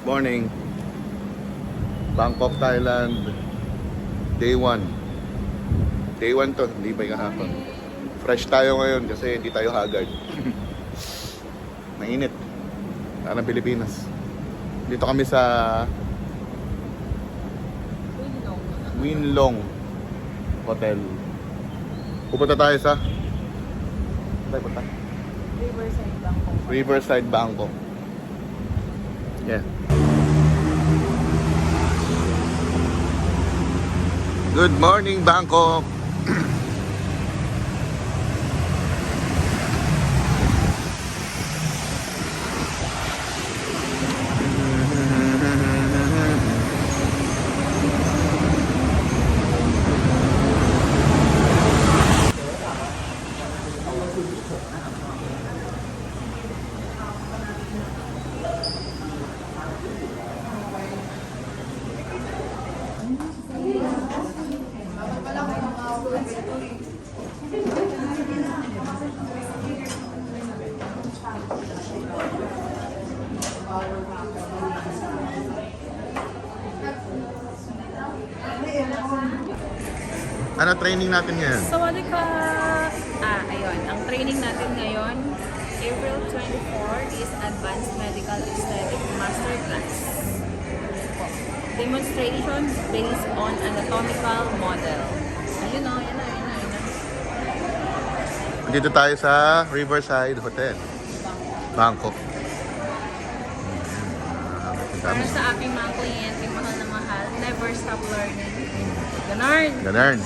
Morning. Bangkok, Thailand. Day 1. Day 1 to, hindi pa yung kahapon. Fresh tayo ngayon kasi hindi tayo haggard. Mainit. Parang Pilipinas. Dito kami sa Winlong Hotel. Pupunta tayo sa Riverside Bangkok. Riverside, Bangkok. Yeah. Good morning, Bangkok. Ano training natin ngayon? Sawadika! Ayun. Ang training natin ngayon, April 24 is Advanced Medical Aesthetic Masterclass. Demonstration based on anatomical model. Ayun o, ayun o. Dito tayo sa Riverside Hotel, Bangkok. Para sa aking mga kliyente, mahal na mahal, never stop learning. Ganarn! Ganun.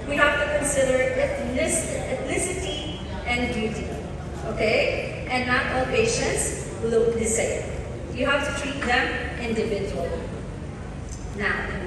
We have to consider ethnicity and beauty, okay? And not all patients look the same. You have to treat them individually. Now,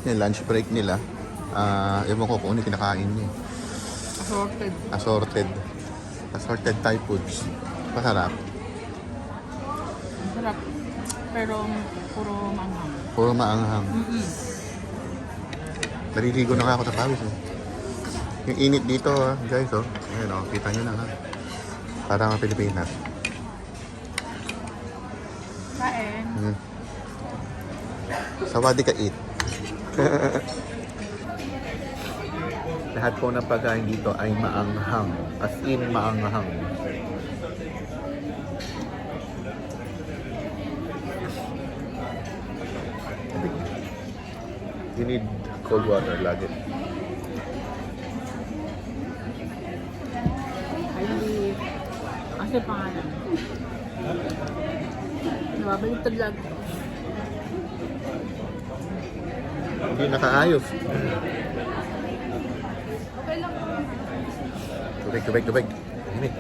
Yung lunch break nila. Ewan ko kung ano yung kinakain niya. Assorted. Assorted. Assorted Thai foods. Masarap. Masarap. Pero puro manghang. Puro maanghang. Naliligo na nga ako sa pawis. Yung init dito, guys. Ayan, kita nyo na. Parang Pilipinas. Kain. Sawadee ka eat. Lahat po ng pagkain dito ay maanghang. As in, maanghang. You need cold water lagi. Ay, kasi pangalan. Nababaliktad lang. Hindi nakaayos. Okay lang. Tubig. Init.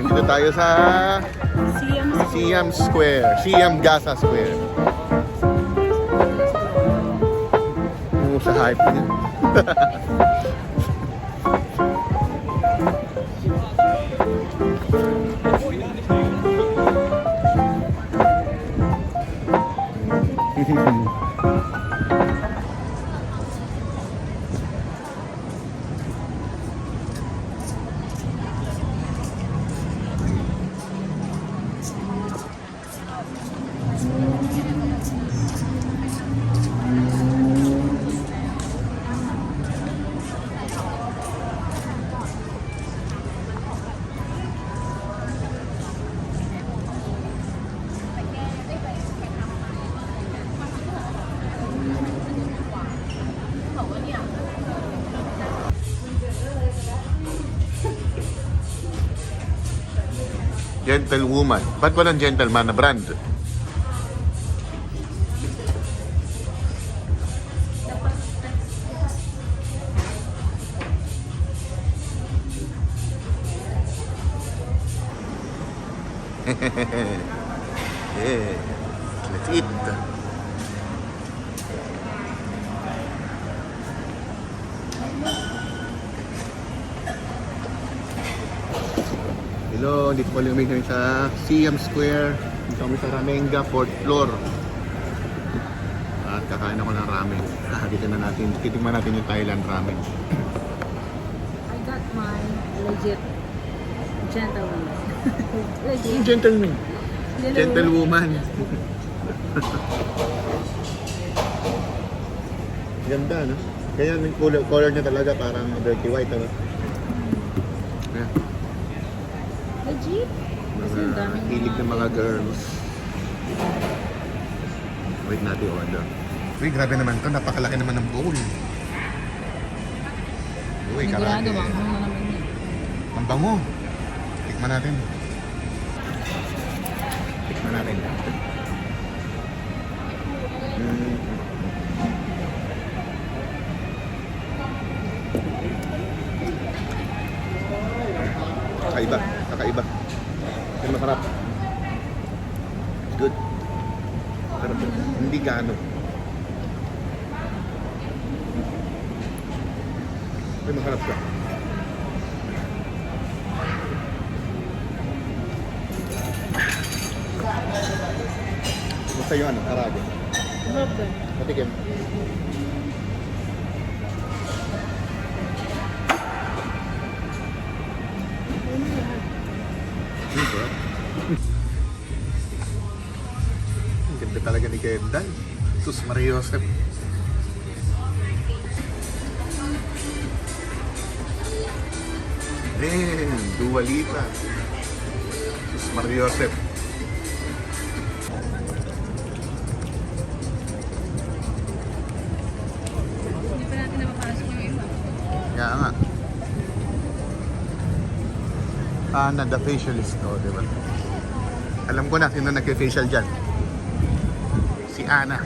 Dito tayo sa Siam Square. Siam Gaza Square. Sa hype niya. Gentlewoman. Ba't walang gentleman na brand? Yeah. Let's eat. Hello, dito pala kami sa Siam Square. Dito kami sa Ramenga, 4th floor. At kakain ako ng ramen. Dito na natin, titigman natin yung Thailand ramen. I got my legit gentleman. Legit. Gentleman. Gentlewoman. Ganda, no? Kaya yung color niya talaga parang dirty white, ano? Yeah. Legit? Kasi ang dami. Hilig ng mga girls. Wait natin order. Uy, grabe naman to. Napakalaki naman ng bowl. Uy, karami. Ginagawa ko naman yun. Ang bango. Tikman natin. Tikman natin. Kakaiba. Kakaiba. Pero masarap. It's good. Pero hindi gaano. Pero masarap siya. Basta yung ano, karage. Sarap ka. Patikim. Sarap. Ang ganda talaga ni Kendall. Sus Maria Josep. Dua Lipa. Sus Maria Josep. Hindi pa natin napapasok yung iba. Kaya nga. Ana, the facialist, oh, di ba? Alam ko na sino nag-facial dyan. Si Ana.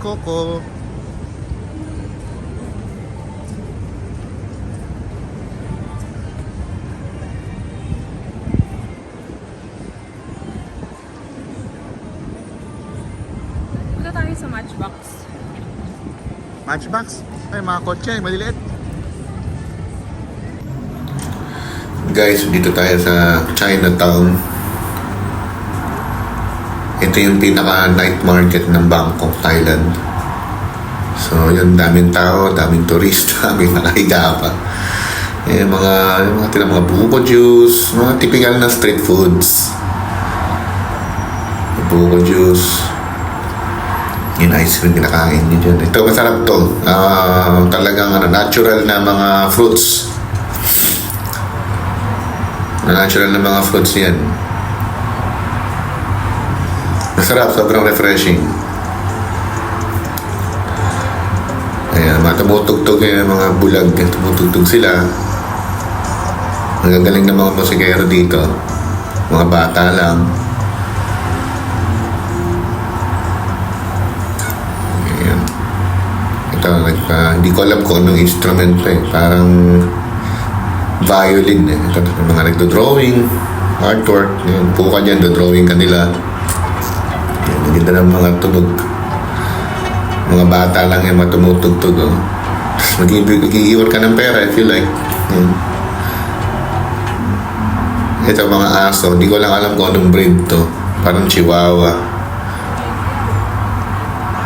Coco. Punta tayo sa Matchbox. Matchbox. Ay, mga kotse, maliliit. Guys, dito tayo sa Chinatown. Ito yung pinaka-night market ng Bangkok, Thailand. So, yun, daming tao, daming turista, may nakahiga pa. Mga buko juice, mga typical na street foods. Buko juice. Yung ice cream kinakain nyo dyan. Ito, masarap to. Talagang natural na mga fruits. Natural na mga fruits yan. Masarap, sobrang refreshing. Ayan, tumutugtog yung mga bulag. Tumutugtog sila. Ang gagaling ng mga musikero dito. Mga bata lang. Ito, Hindi ko alam kung anong instrument to eh. Parang violin eh. Ito, mga nagdo-drawing, artwork. Yan, po ka dyan, do-drawing kanila. Yan, ang ganda ng mga tunog. Mga bata lang yung matumutugtog. Oh. Mag-iiwan ka ng pera if you like. Yan. Ito mga aso, hindi ko lang alam kung anong breed to. Parang chihuahua.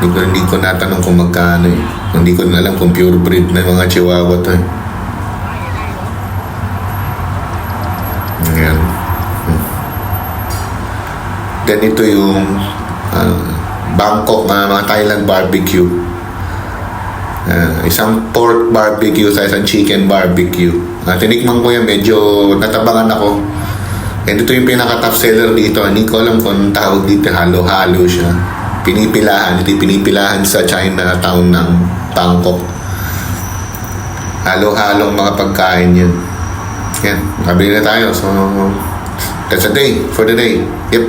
Hindi ko natanong kung magkano eh. Hindi ko alam kung pure breed na mga chihuahua to eh. Ayan. Then ito yung Bangkok mga Thailand barbecue. Isang pork barbecue sa isang chicken barbecue. Tinikman ko yan, medyo natabangan ako. And ito yung pinaka-top seller dito. Hindi ko alam kung tawag dito. Halo-halo siya. Pinipilahan. Ito yung pinipilahan sa Chinatown ng Bangkok. Halo-halong mga pagkain yan. Yan. Kabili na tayo. So, that's a day for the day. Yep.